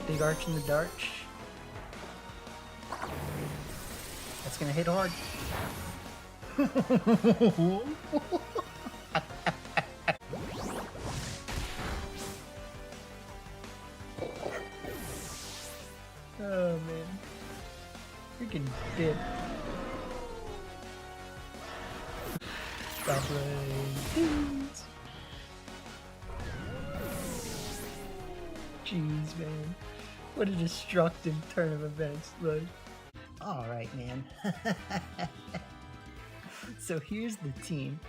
Big arch in the darch. That's gonna hit hard. Oh man. Freaking dip. Stop playing. Jeez, man. What a destructive turn of events. Like, alright, man. So here's the team.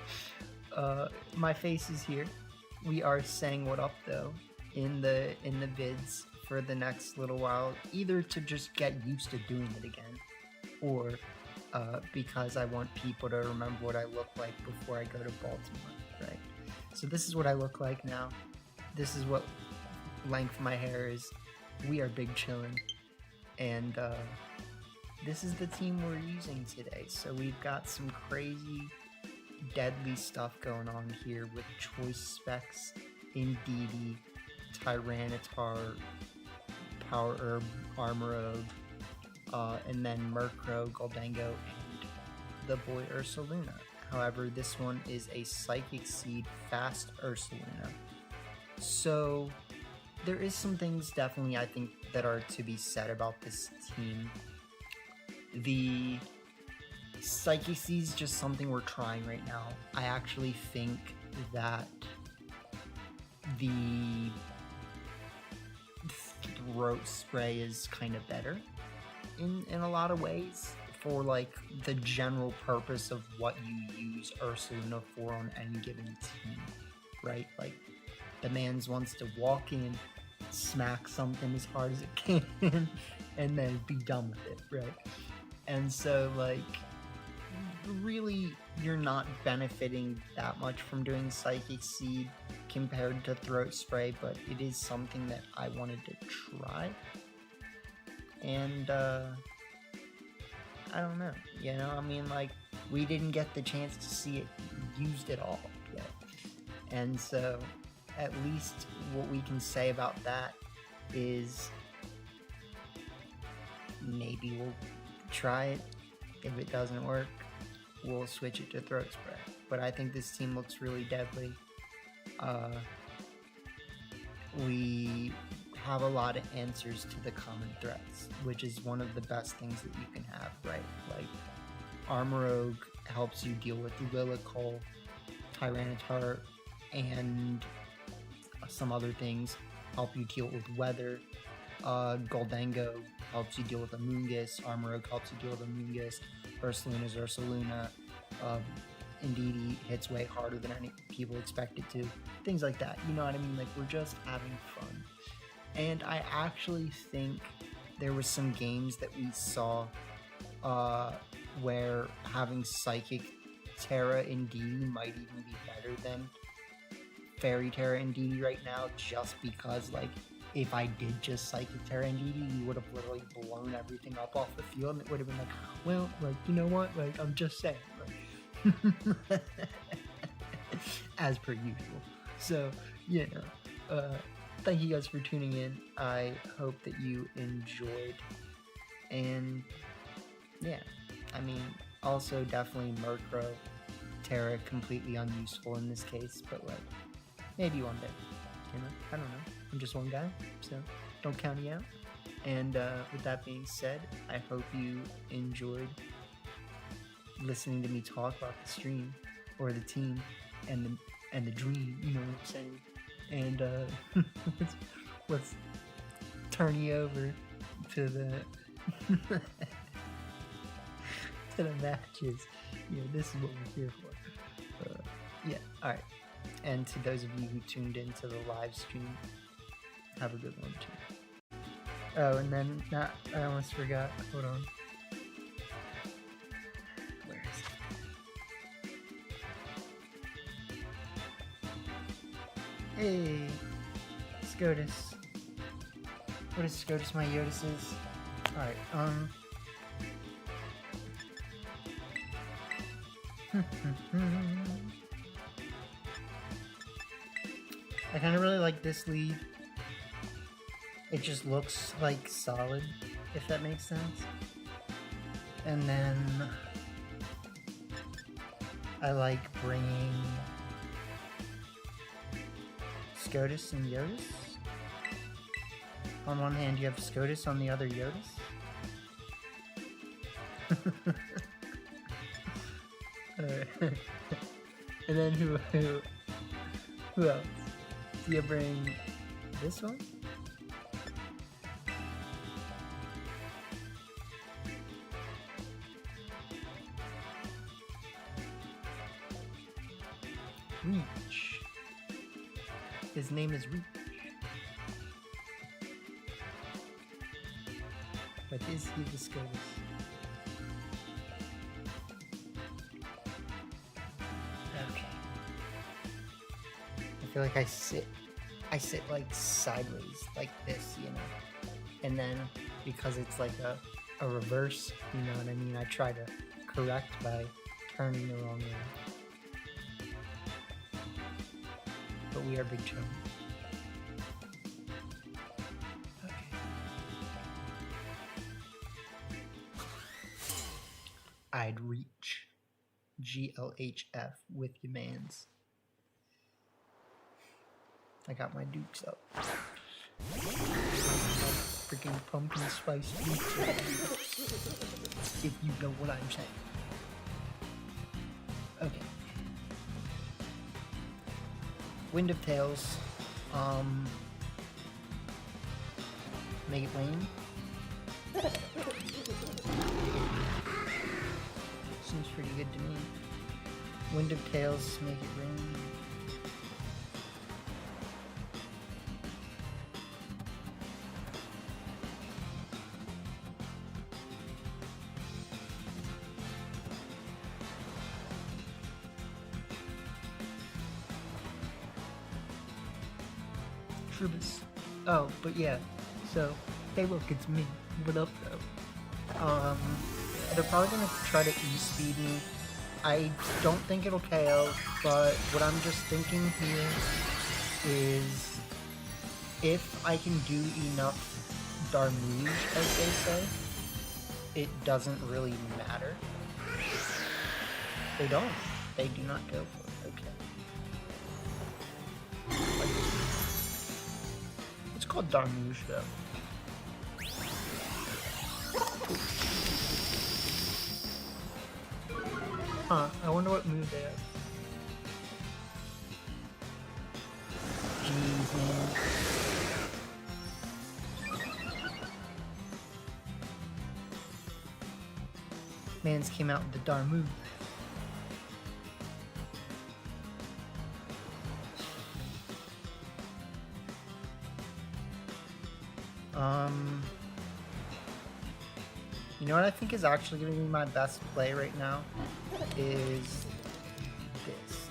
My face is here. We are saying what up though in the vids for the next little while, either to just get used to doing it again, or because I want people to remember what I look like before I go to Baltimore, right? So this is what I look like now. This is what length my hair is. We are big chillin', and this is the team we're using today. So we've got some crazy deadly stuff going on here with choice specs, Indeedee, Tyranitar, Power Herb, Armor Ogre, and then Murkrow, Goldango, and the boy Ursaluna. However, this one is a Psychic Seed Fast Ursaluna. So there is some things definitely I think that are to be said about this team. The Psychic Seed is just something we're trying right now. I actually think that the throat spray is kind of better in a lot of ways for like the general purpose of what you use Ursaluna for on any given team, right? Like the man's wants to walk in, smack something as hard as it can, and then be done with it, right? And so like really you're not benefiting that much from doing Psychic Seed compared to throat spray, but it is something that I wanted to try. And I don't know, you know, I mean, like, we didn't get the chance to see it used at all yet. And so at least what we can say about that is maybe we'll try it. If it doesn't work, we'll switch it to throat spray. But I think this team looks really deadly. We have a lot of answers to the common threats, which is one of the best things that you can have, right? Like, Armor Ogre helps you deal with Lilical, Tyranitar, and some other things help you deal with weather. Goldango helps you deal with Amoonguss, Armor Ogre helps you deal with Amoonguss, Ursaluna's Ursaluna, Indeedee hits way harder than any people expect it to. Things like that, you know what I mean? Like, we're just having fun. And I actually think there was some games that we saw where having Psychic Terra Indeedee might even be better than Fairy Terra Indeedee right now, just because, like, if I did just Psychic Terra Indeedee, we would have literally blown everything up off the field, and it would have been like, well, like, you know what, like, I'm just saying, like, as per usual. So, you know, thank you guys for tuning in. I hope that you enjoyed, and yeah, I mean, also definitely Murkrow, Terra, completely unuseful in this case, but like, maybe one day, you know, I don't know, I'm just one guy, so don't count me out. And with that being said, I hope you enjoyed listening to me talk about the stream, or the team, and the dream, you know what I'm saying. And let's turn you over to the to the matches. You know, this is what we're here for. Yeah, alright. And to those of you who tuned into the live stream, have a good one too. Oh, and then I almost forgot. Hold on. Where is it? Hey, SCOTUS. What is SCOTUS? My Yotus is. Alright, I kind of really like this lead. It just looks like solid, if that makes sense. And then I like bringing SCOTUS and Yotus. On one hand, you have SCOTUS, on the other, Yotus. And then who else? Do you bring this one? Reach. His name is Reach. But is he the SCOTUS? Okay. I feel like I sit like sideways, like this, you know. And then because it's like a reverse, you know what I mean? I try to correct by turning the wrong way. But we are big chum. Okay. I'd reach GLHF with your mans. I got my dukes up. Freaking pumpkin spice dukes up. If you know what I'm saying. Okay. Wind of Tails. Make it rain. Seems pretty good to me. Wind of Tails, make it rain. Trubus. Oh, but yeah. So, hey look, it's me. What up though? They're probably gonna try to E-speed me. I don't think it'll KO, but what I'm just thinking here is if I can do enough Darmouge, as they say, it doesn't really matter. They don't. They do not go for it. Okay. It's called Darmouge, though. Huh, I wonder what move they have. Jeez, man. Mans came out with the Darmouge. You know what I think is actually going to be my best play right now is this.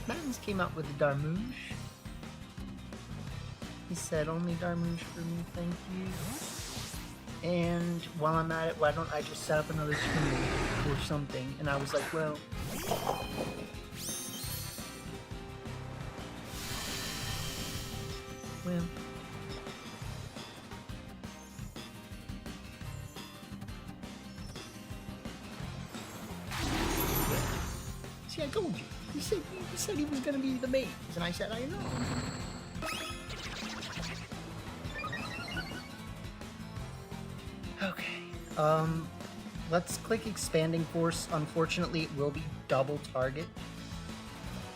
Mattins came out with the Darmouge. He said, only Darmouge for me, thank you. And while I'm at it, why don't I just set up another screen or something? And I was like, well... See, I told you. He said he was gonna be the maze, and I said, I know. Okay. Let's click Expanding Force. Unfortunately, it will be double target.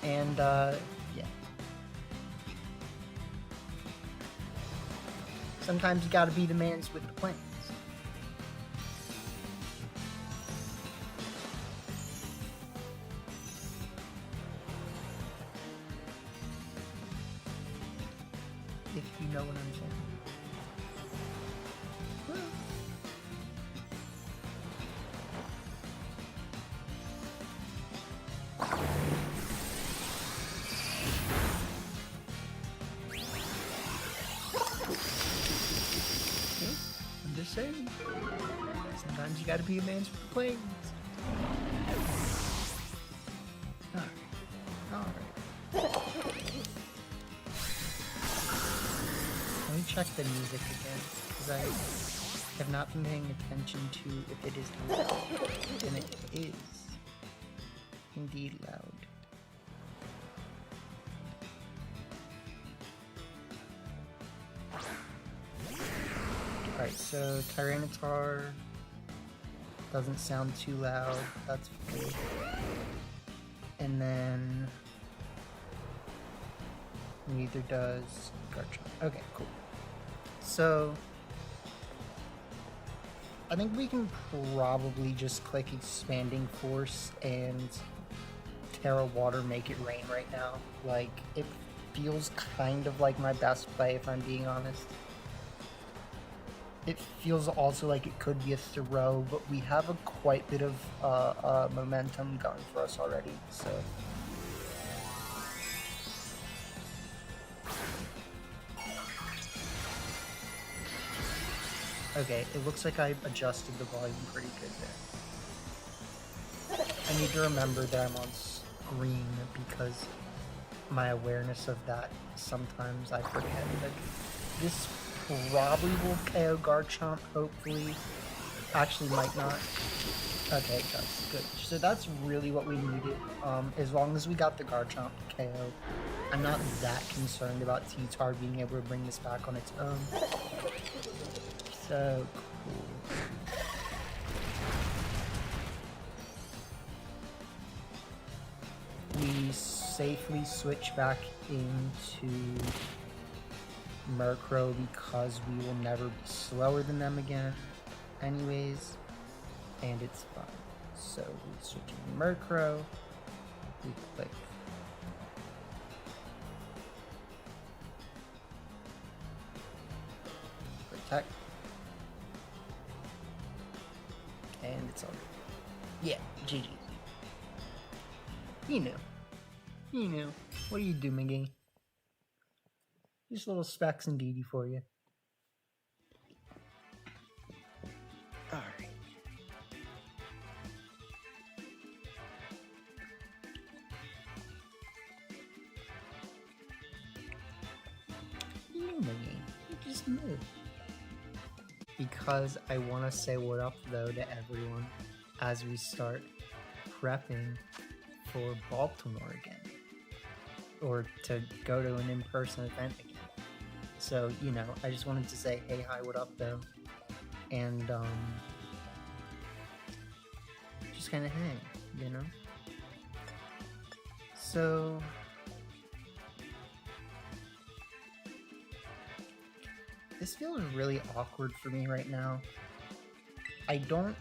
And, yeah. Sometimes you gotta be the mans with the plans. If you know what I'm saying. I'm just saying. planes. Sometimes you gotta be a man for the planes. Alright. Let me check the music again, because I have not been paying attention to if it is loud. And it is indeed loud. Alright, so Tyranitar doesn't sound too loud, that's good. And then neither does Garchomp. Okay, cool. So I think we can probably just click Expanding Force and Terra Water make it rain right now. Like, it feels kind of like my best play if I'm being honest. It feels also like it could be a throw, but we have a quite bit of momentum going for us already, so. Okay, it looks like I adjusted the volume pretty good there. I need to remember that I'm on screen because my awareness of that, sometimes I forget that this probably will KO Garchomp, hopefully. Actually, might not. Okay, it does. Good. So that's really what we needed. As long as we got the Garchomp KO, I'm not that concerned about T-Tar being able to bring this back on its own. So cool. We safely switch back into Murkrow because we will never be slower than them again anyways, and it's fine. So we switch into Murkrow, we click Protect, and it's all good. Yeah, GG. You knew. You knew. What do you do, McGee? Just little specs Indeedee for you. Alright. You knew, McGee. You just knew. Because I want to say what up, though, to everyone as we start prepping for Baltimore again. Or to go to an in-person event again. So, you know, I just wanted to say, hey, hi, what up, though? And, just kind of hang, you know? So, this feels really awkward for me right now. I don't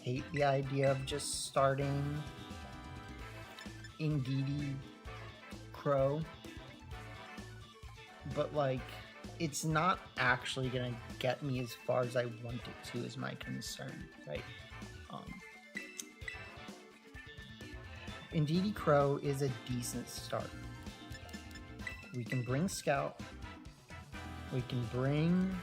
hate the idea of just starting Indeedee Crow, but like, it's not actually gonna get me as far as I want it to, is my concern, right? Indeedee Crow is a decent start. We can bring Scout, we can bring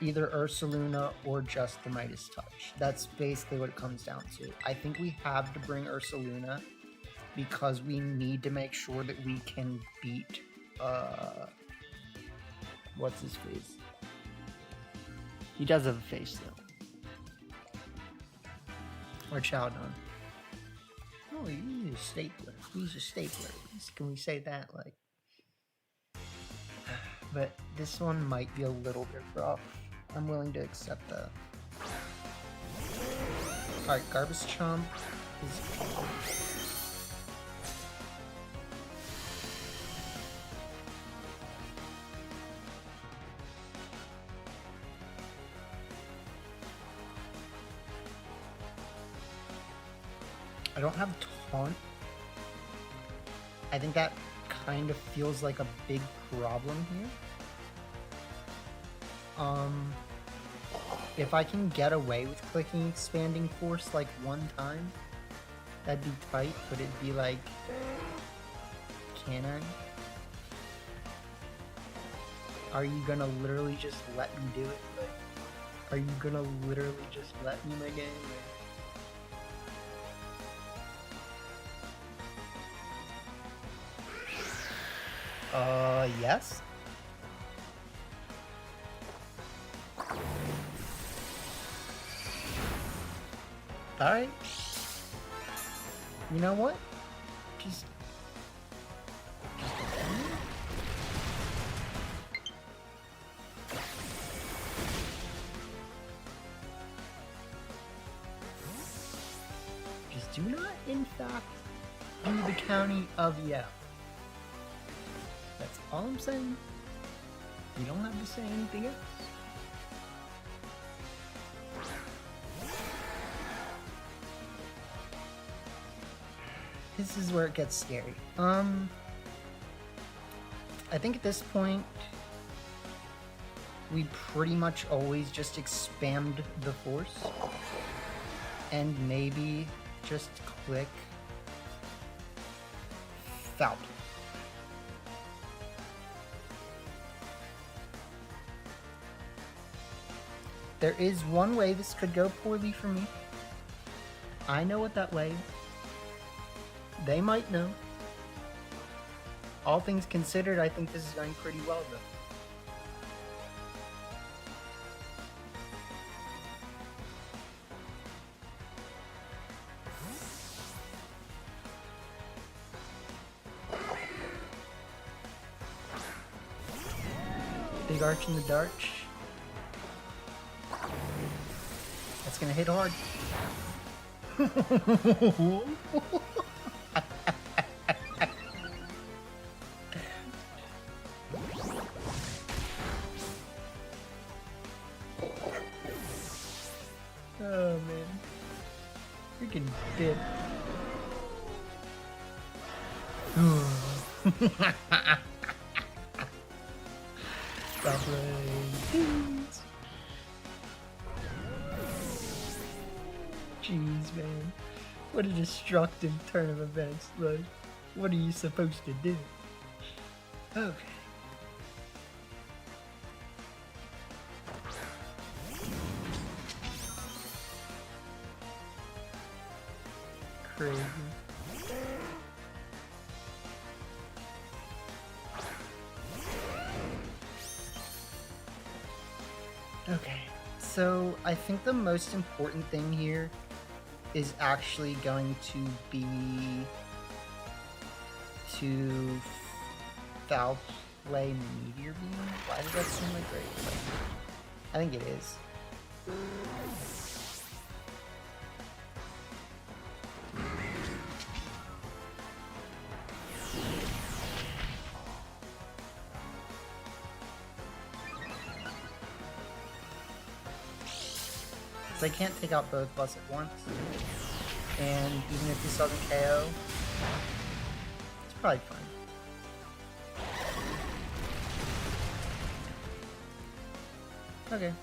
either Ursaluna or just the Midas Touch. That's basically what it comes down to. I think we have to bring Ursaluna because we need to make sure that we can beat, what's his face? He does have a face, though. Or Chowdon. Oh, he's a stapler. He's a stapler. Can we say that, like? But this one might be a little bit rough. I'm willing to accept that. Alright, Garbage-Chomp is... I don't have Taunt. I think that kind of feels like a big problem here. If I can get away with clicking Expanding Force like one time, that'd be tight, but it'd be like, can I? Are you gonna literally just let me do it? Like, are you gonna literally just let me, my game? Yes? Alright. You know what? Just do not, in fact, do the county of yeah. That's all I'm saying. You don't have to say anything else. This is where it gets scary. I think at this point, we pretty much always just expand the force. And maybe just click Foul. There is one way this could go poorly for me. I know what that way is. They might know. All things considered, I think this is going pretty well, though. Big arch in the darch. That's gonna hit hard. Oh man. Freaking dip. Stop playing. Jeez, man. What a destructive turn of events. Like, what are you supposed to do? Okay. Crazy. Okay, so I think the most important thing here is actually going to be to foul play Meteor Beam. Why does that seem like great? I think it is. So I can't take out both of us at once. And even if this doesn't KO, it's probably fine. Okay.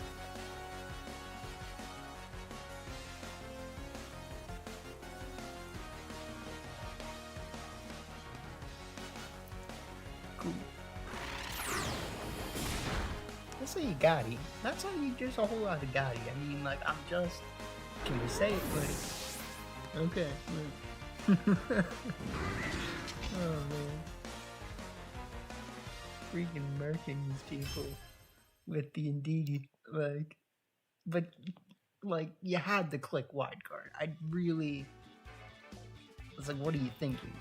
Cool. Let's say you got it. That's not you just a whole lot of got it. I mean, like, I'm just... Can we say it, buddy? Okay. Oh, man. Freaking murking these people with the Indeedee, like... But, like, you had to click wide card. I really... was like, what are you thinking?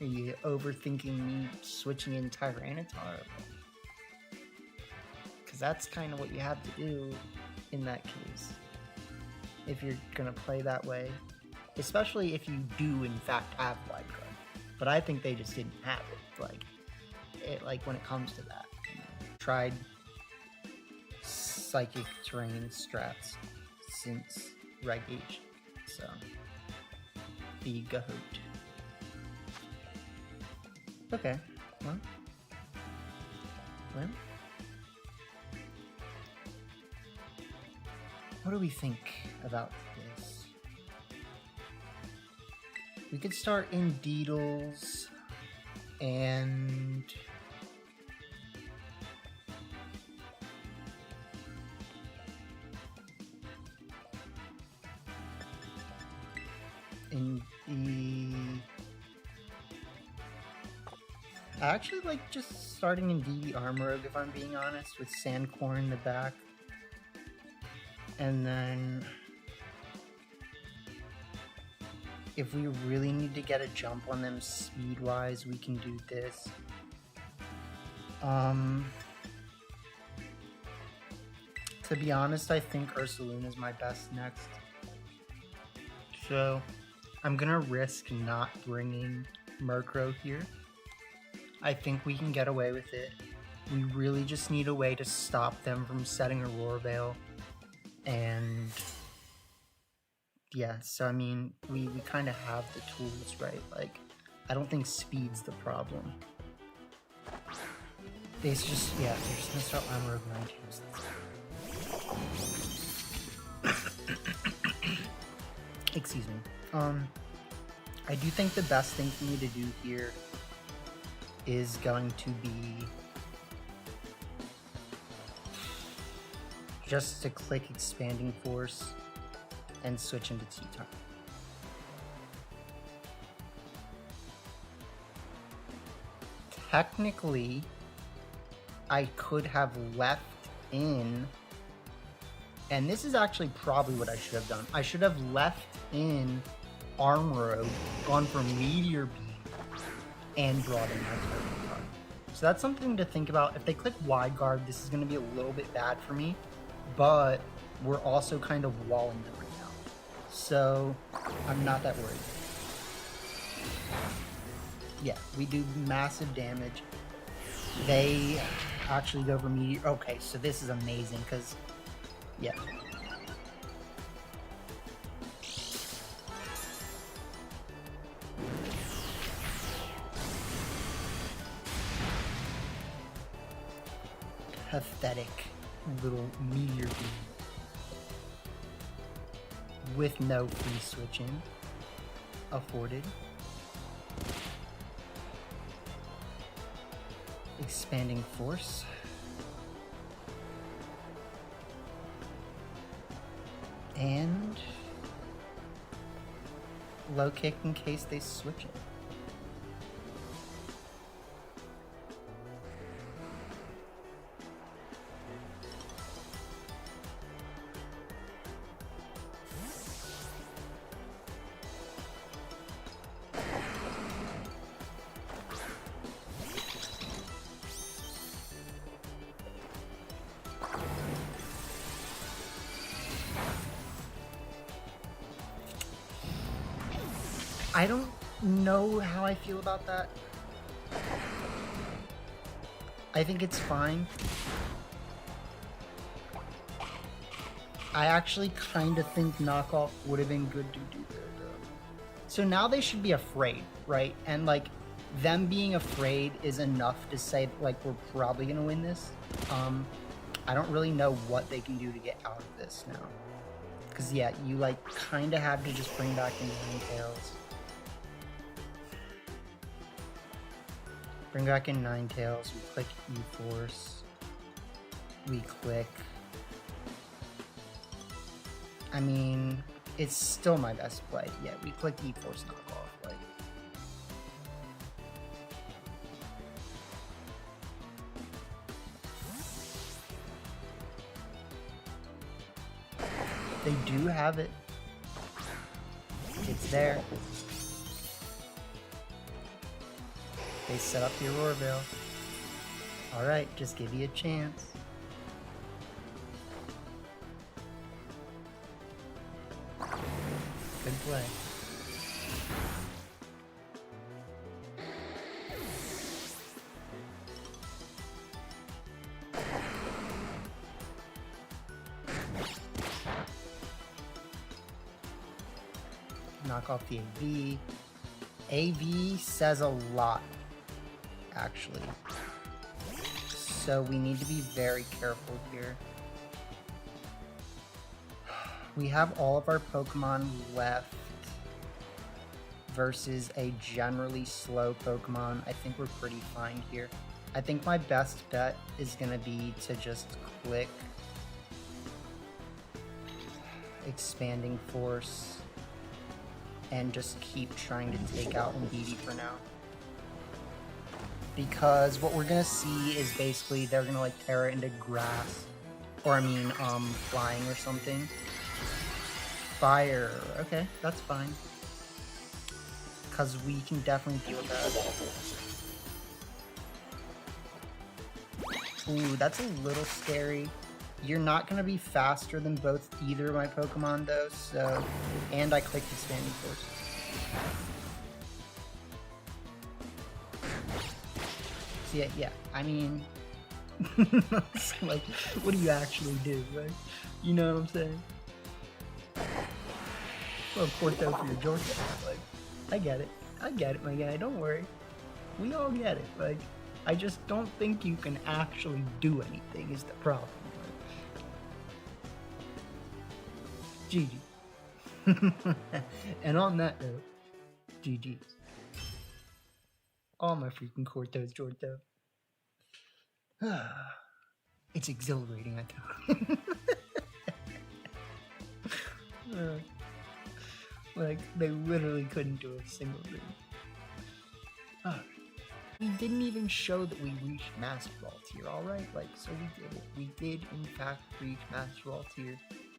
Are you overthinking me switching in Tyranitar? Because that's kind of what you have to do in that case. If you're going to play that way. Especially if you do, in fact, have wide card. But I think they just didn't have it. Like when it comes to that. Tried Psychic Terrain strats since Reg H. So, be Gahoot. Okay, well. What do we think about this? We could start Indeedles and in the... I actually like just starting Indeedee Armor Rogue, if I'm being honest, with Sandcore in the back. And then if we really need to get a jump on them speed-wise, we can do this. To be honest, I think Ursaluna is my best next. So I'm gonna risk not bringing Murkrow here. I think we can get away with it. We really just need a way to stop them from setting Aurora Veil. And yeah, so I mean, we kind of have the tools, right? Like, I don't think speed's the problem. It's just, yeah, they're just gonna start Armor Rogue 9 times. Excuse me. I do think the best thing for me to do here is going to be just to click Expanding Force and switch into T-Time. Technically, I could have left in, and this is actually probably what I should have done. I should have left in Armor Rogue, gone for Meteor Beam, and brought in my Turtle card. So that's something to think about. If they click Wide Guard, this is going to be a little bit bad for me, but we're also kind of walling them right now. So I'm not that worried. Yeah, we do massive damage. They actually go for Meteor. Okay, so this is amazing because, yeah. Pathetic little Meteor Beam with no free switching afforded. Expanding Force. And low kick in case they switch it. I don't know how I feel about that. I think it's fine. I actually kind of think knockoff would have been good to do there, though. So now they should be afraid, right? And like, them being afraid is enough to say like we're probably gonna win this. I don't really know what they can do to get out of this now. Because yeah, you like kind of have to just bring back in Ninetales. Bring back in Ninetales, we click E-Force, we click, I mean, it's still my best play. Yeah, we click E-Force knockoff, like. They do have it. It's there. They set up the Aurora Veil. Alright, just give you a chance. Good play. Knock off the AV. AV says a lot, actually. So we need to be very careful here. We have all of our Pokemon left versus a generally slow Pokemon. I think we're pretty fine here. I think my best bet is going to be to just click Expanding Force, and just keep trying to take out Indeedee for now. Because what we're gonna see is basically they're gonna like tear it into grass. Or I mean, flying or something. Fire. Okay, that's fine. Because we can definitely deal with that. Ooh, that's a little scary. You're not going to be faster than either of my Pokemon though, so... And I clicked Expanding Force. So yeah, I mean... like, what do you actually do, right? You know what I'm saying? Well, Corto for your Georgia. Like, I get it, my guy, don't worry. We all get it, like, I just don't think you can actually do anything is the problem. GG. And on that note, GG's. All my freaking Cortos, Jorto. It's exhilarating, I tell. Like, they literally couldn't do a single thing. We didn't even show that we reached Master Ball tier, alright? Like, so we did it. We did, in fact, reach Master Ball tier.